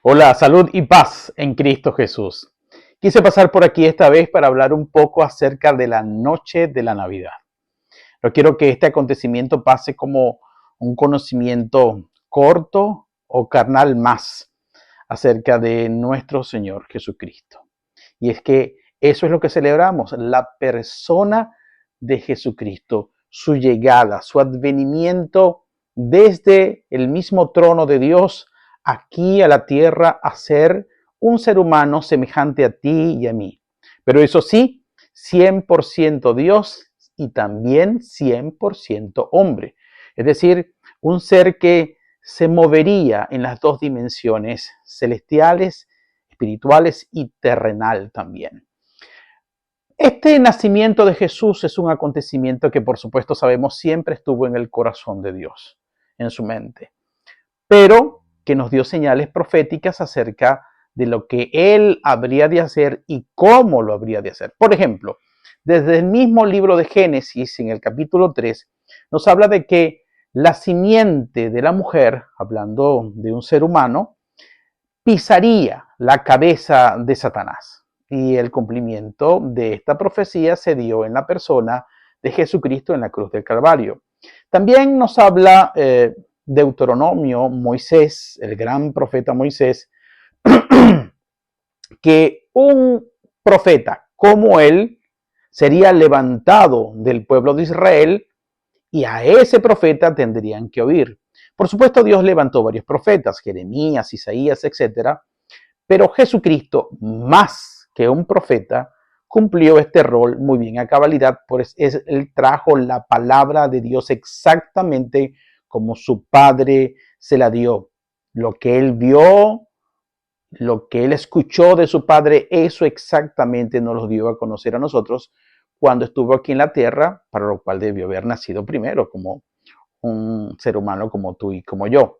Hola, salud y paz en Cristo Jesús. Quise pasar por aquí esta vez para hablar un poco acerca de la noche de la Navidad. No quiero que este acontecimiento pase como un conocimiento corto o carnal más acerca de nuestro Señor Jesucristo. Y es que eso es lo que celebramos, la persona de Jesucristo, su llegada, su advenimiento desde el mismo trono de Dios aquí a la tierra a ser un ser humano semejante a ti y a mí. Pero eso sí, 100% Dios y también 100% hombre. Es decir, un ser que se movería en las dos dimensiones celestiales, espirituales y terrenal también. Este nacimiento de Jesús es un acontecimiento que por supuesto sabemos siempre estuvo en el corazón de Dios, en su mente, pero que nos dio señales proféticas acerca de lo que Él habría de hacer y cómo lo habría de hacer. Por ejemplo, desde el mismo libro de Génesis, en el capítulo 3, nos habla de que la simiente de la mujer, hablando de un ser humano, pisaría la cabeza de Satanás. Y el cumplimiento de esta profecía se dio en la persona de Jesucristo en la cruz del Calvario. También nos habla Deuteronomio, Moisés, el gran profeta Moisés, que un profeta como él sería levantado del pueblo de Israel y a ese profeta tendrían que oír. Por supuesto, Dios levantó varios profetas, Jeremías, Isaías, etcétera, pero Jesucristo, más que un profeta, cumplió este rol muy bien a cabalidad, pues él trajo la palabra de Dios exactamente como su Padre se la dio. Lo que él vio, lo que él escuchó de su Padre, eso exactamente nos lo dio a conocer a nosotros cuando estuvo aquí en la tierra, para lo cual debió haber nacido primero como un ser humano como tú y como yo.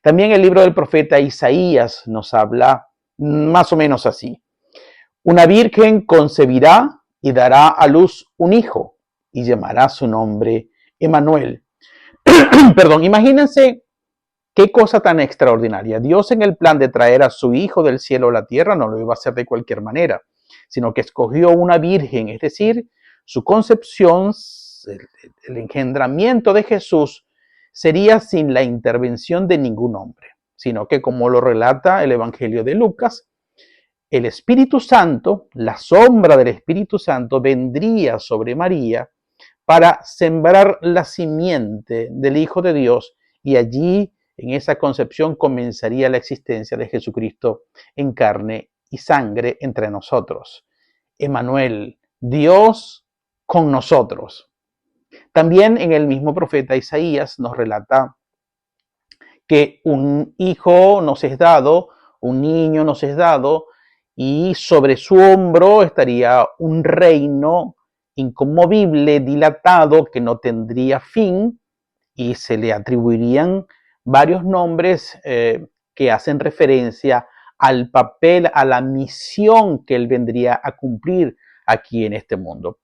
También el libro del profeta Isaías nos habla más o menos así. Una virgen concebirá y dará a luz un hijo y llamará su nombre Emanuel. Perdón, imagínense qué cosa tan extraordinaria. Dios en el plan de traer a su hijo del cielo a la tierra no lo iba a hacer de cualquier manera, sino que escogió una virgen, es decir, su concepción, el engendramiento de Jesús sería sin la intervención de ningún hombre, sino que como lo relata el Evangelio de Lucas, el Espíritu Santo, la sombra del Espíritu Santo vendría sobre María para sembrar la simiente del Hijo de Dios y allí en esa concepción comenzaría la existencia de Jesucristo en carne y sangre entre nosotros. Emanuel, Dios con nosotros. También en el mismo profeta Isaías nos relata que un hijo nos es dado, un niño nos es dado, y sobre su hombro estaría un reino inconmovible, dilatado, que no tendría fin, y se le atribuirían varios nombres que hacen referencia al papel, a la misión que él vendría a cumplir aquí en este mundo.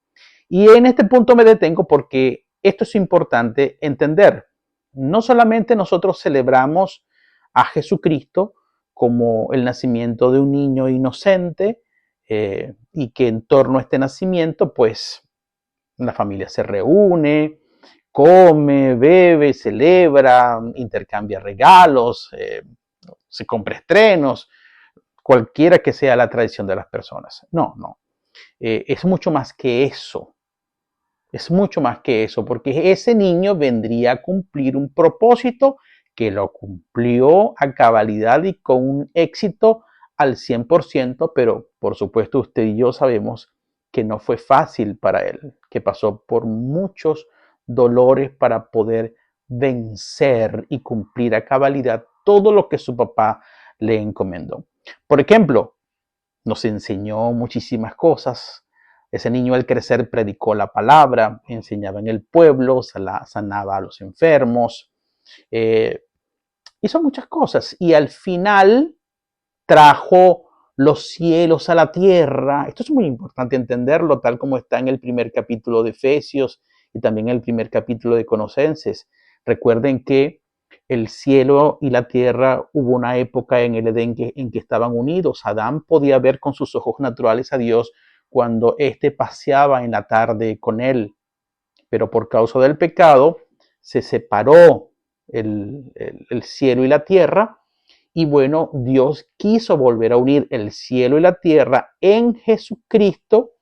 Y en este punto me detengo porque esto es importante entender. No solamente nosotros celebramos a Jesucristo como el nacimiento de un niño inocente y que en torno a este nacimiento, pues la familia se reúne, come, bebe, celebra, intercambia regalos, se compra estrenos, cualquiera que sea la tradición de las personas. No, no. Es mucho más que eso. Es mucho más que eso, porque ese niño vendría a cumplir un propósito que lo cumplió a cabalidad y con un éxito al 100%, pero por supuesto usted y yo sabemos que no fue fácil para él, que pasó por muchos dolores para poder vencer y cumplir a cabalidad todo lo que su papá le encomendó. Por ejemplo, nos enseñó muchísimas cosas. Ese niño al crecer predicó la palabra, enseñaba en el pueblo, sanaba a los enfermos, eh, hizo muchas cosas y al final trajo los cielos a la tierra. Esto es muy importante entenderlo, tal como está en el primer capítulo de Efesios y también en el primer capítulo de Colosenses. Recuerden que El cielo y la tierra, hubo una época en el Edén en que estaban unidos. Adán podía ver con sus ojos naturales a Dios cuando éste paseaba en la tarde con él. Pero por causa del pecado se separó el cielo y la tierra. Y bueno, Dios quiso volver a unir el cielo y la tierra en Jesucristo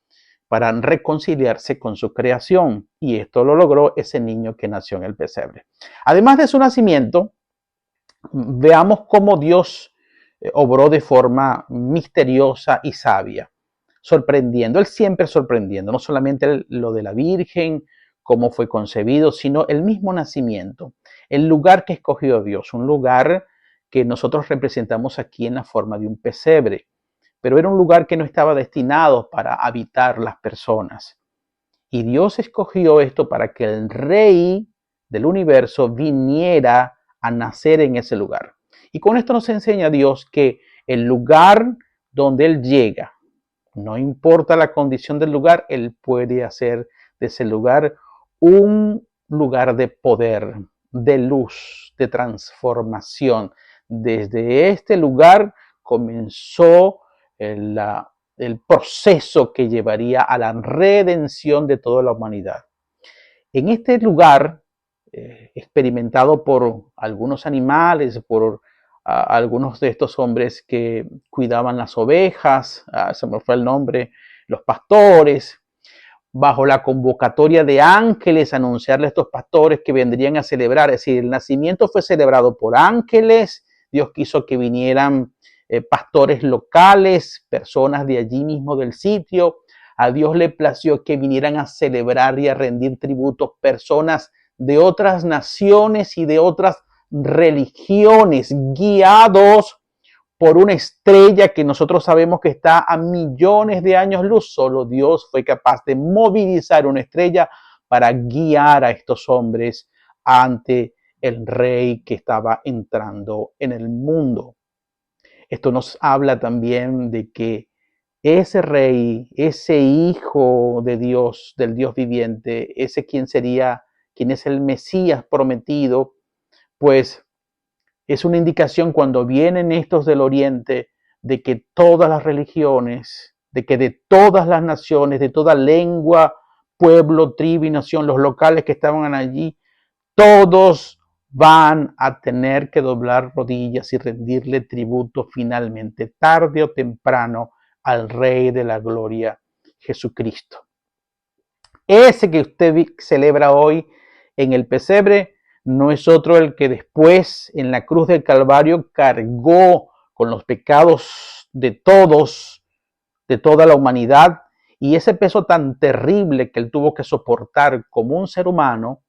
para reconciliarse con su creación. Y esto lo logró ese niño que nació en el pesebre. Además de su nacimiento, veamos cómo Dios obró de forma misteriosa y sabia, sorprendiendo, Él siempre sorprendiendo, no solamente lo de la Virgen, cómo fue concebido, sino el mismo nacimiento, el lugar que escogió Dios, un lugar que nosotros representamos aquí en la forma de un pesebre, pero era un lugar que no estaba destinado para habitar las personas. Y Dios escogió esto para que el Rey del universo viniera a nacer en ese lugar. Y con esto nos enseña Dios que el lugar donde Él llega, no importa la condición del lugar, Él puede hacer de ese lugar un lugar de poder, de luz, de transformación. Desde este lugar comenzó el proceso que llevaría a la redención de toda la humanidad. En este lugar, experimentado por algunos animales, por algunos de estos hombres que cuidaban las ovejas, se me fue el nombre, los pastores, bajo la convocatoria de ángeles, anunciarle a estos pastores que vendrían a celebrar. Es decir, el nacimiento fue celebrado por ángeles. Dios quiso que vinieran pastores locales, personas de allí mismo del sitio. A Dios le plació que vinieran a celebrar y a rendir tributos personas de otras naciones y de otras religiones, guiados por una estrella que nosotros sabemos que está a millones de años luz. Solo Dios fue capaz de movilizar una estrella para guiar a estos hombres ante el Rey que estaba entrando en el mundo. Esto nos habla también de que ese Rey, ese Hijo de Dios, del Dios viviente, ese quien es el Mesías prometido, pues es una indicación cuando vienen estos del Oriente de que todas las religiones, de que de todas las naciones, de toda lengua, pueblo, tribu y nación, los locales que estaban allí, todos van a tener que doblar rodillas y rendirle tributo finalmente, tarde o temprano, al Rey de la Gloria, Jesucristo. Ese que usted celebra hoy en el pesebre no es otro el que después en la cruz del Calvario cargó con los pecados de todos, de toda la humanidad, y ese peso tan terrible que él tuvo que soportar como un ser humano,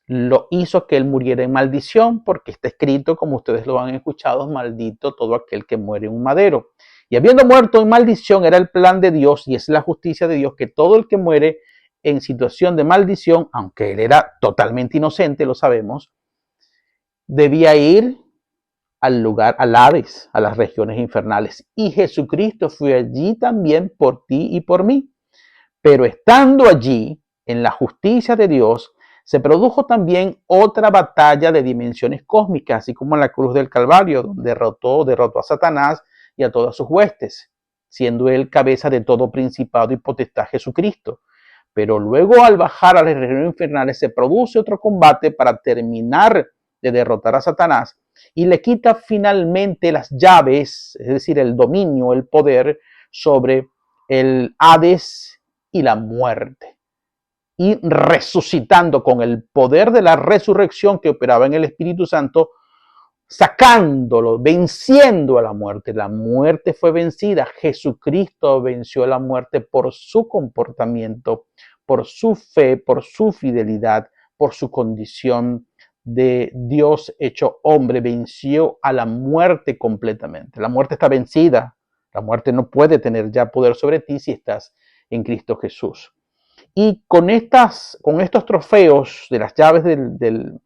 lo hizo que él muriera en maldición, porque está escrito, como ustedes lo han escuchado, maldito todo aquel que muere en un madero. Y habiendo muerto en maldición, era el plan de Dios y es la justicia de Dios que todo el que muere en situación de maldición, aunque él era totalmente inocente, lo sabemos, debía ir al lugar, al Hades, a las regiones infernales. Y Jesucristo fue allí también por ti y por mí. Pero estando allí, en la justicia de Dios, se produjo también otra batalla de dimensiones cósmicas, así como en la cruz del Calvario, donde derrotó a Satanás y a todas sus huestes, siendo él cabeza de todo principado y potestad Jesucristo. Pero luego al bajar a las regiones infernales se produce otro combate para terminar de derrotar a Satanás y le quita finalmente las llaves, es decir, el dominio, el poder sobre el Hades y la muerte. Y resucitando con el poder de la resurrección que operaba en el Espíritu Santo, sacándolo, venciendo a la muerte. La muerte fue vencida. Jesucristo venció a la muerte por su comportamiento, por su fe, por su fidelidad, por su condición de Dios hecho hombre. Venció a la muerte completamente. La muerte está vencida. La muerte no puede tener ya poder sobre ti si estás en Cristo Jesús. Y con estos trofeos de las llaves del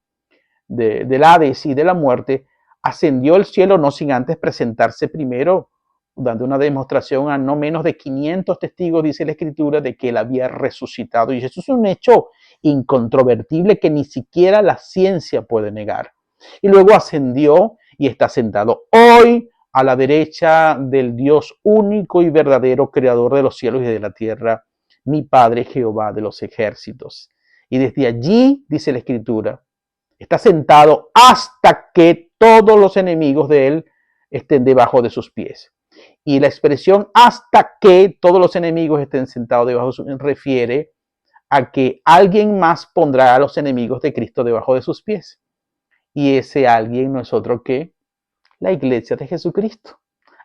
Hades y de la muerte, ascendió al cielo no sin antes presentarse primero, dando una demostración a no menos de 500 testigos, dice la Escritura, de que él había resucitado. Y eso es un hecho incontrovertible que ni siquiera la ciencia puede negar. Y luego ascendió y está sentado hoy a la derecha del Dios único y verdadero, creador de los cielos y de la tierra, mi Padre Jehová de los ejércitos. Y desde allí, dice la Escritura, está sentado hasta que todos los enemigos de él estén debajo de sus pies. Y la expresión hasta que todos los enemigos estén sentados debajo de sus pies refiere a que alguien más pondrá a los enemigos de Cristo debajo de sus pies. Y ese alguien no es otro que la iglesia de Jesucristo,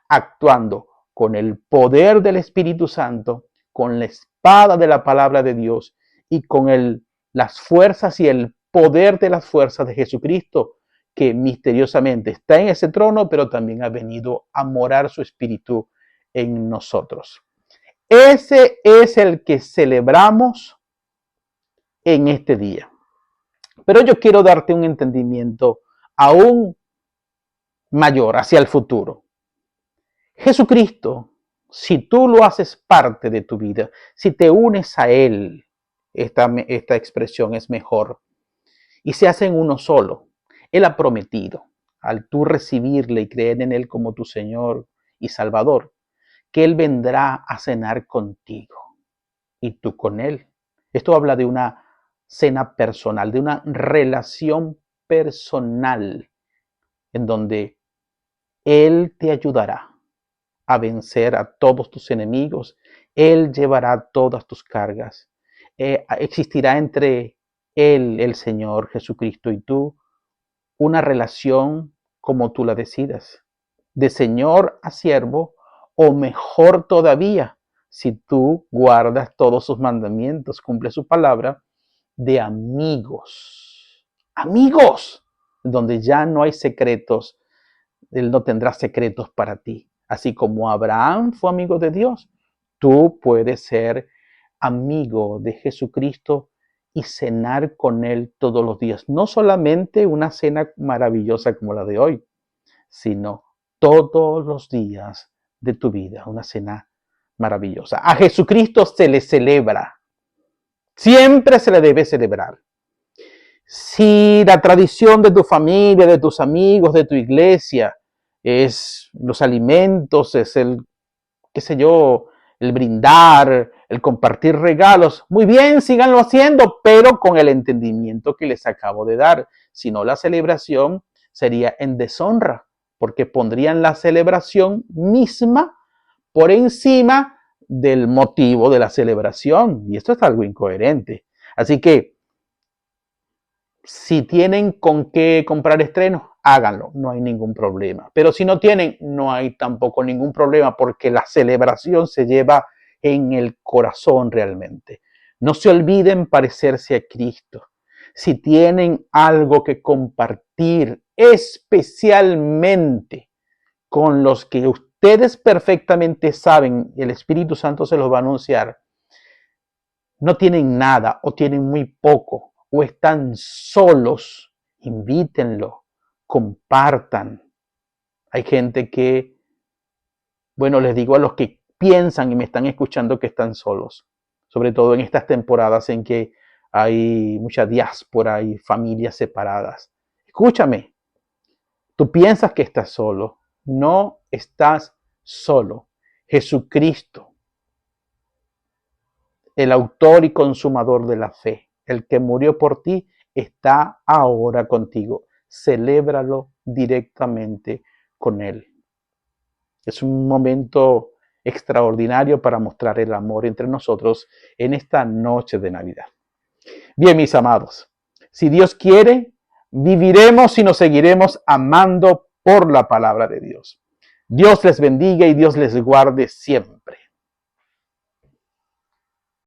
actuando con el poder del Espíritu Santo, con la espada de la palabra de Dios y con las fuerzas y el poder de las fuerzas de Jesucristo, que misteriosamente está en ese trono, pero también ha venido a morar su Espíritu en nosotros. Ese es el que celebramos en este día. Pero yo quiero darte un entendimiento aún mayor hacia el futuro. Jesucristo, si tú lo haces parte de tu vida, si te unes a Él, esta expresión es mejor, y se hacen uno solo. Él ha prometido, al tú recibirle y creer en Él como tu Señor y Salvador, que Él vendrá a cenar contigo y tú con Él. Esto habla de una cena personal, de una relación personal en donde Él te ayudará a vencer a todos tus enemigos. Él llevará todas tus cargas. Existirá entre Él, el Señor Jesucristo, y tú una relación como tú la decidas, de Señor a siervo, o mejor todavía, si tú guardas todos sus mandamientos, cumple su palabra, de amigos. Amigos, donde ya no hay secretos. Él no tendrá secretos para ti. Así como Abraham fue amigo de Dios, tú puedes ser amigo de Jesucristo y cenar con Él todos los días. No solamente una cena maravillosa como la de hoy, sino todos los días de tu vida, una cena maravillosa. A Jesucristo se le celebra. Siempre se le debe celebrar. Si la tradición de tu familia, de tus amigos, de tu iglesia, es los alimentos, es qué sé yo, el brindar, el compartir regalos, muy bien, síganlo haciendo, pero con el entendimiento que les acabo de dar. Si no, la celebración sería en deshonra, porque pondrían la celebración misma por encima del motivo de la celebración, y esto es algo incoherente. Así que, si tienen con qué comprar estrenos, háganlo, no hay ningún problema. Pero si no tienen, no hay tampoco ningún problema, porque la celebración se lleva en el corazón realmente. No se olviden parecerse a Cristo. Si tienen algo que compartir, especialmente con los que ustedes perfectamente saben, el Espíritu Santo se los va a anunciar, no tienen nada o tienen muy poco o están solos, invítenlo, compartan. Hay gente que, bueno, les digo a los que piensan y me están escuchando que están solos, sobre todo en estas temporadas en que hay mucha diáspora y familias separadas. Escúchame, tú piensas que estás solo, no estás solo. Jesucristo, el autor y consumador de la fe, el que murió por ti, está ahora contigo. Celébralo directamente con Él. Es un momento extraordinario para mostrar el amor entre nosotros en esta noche de Navidad. Bien, mis amados, si Dios quiere, viviremos y nos seguiremos amando por la palabra de Dios. Dios les bendiga y Dios les guarde siempre.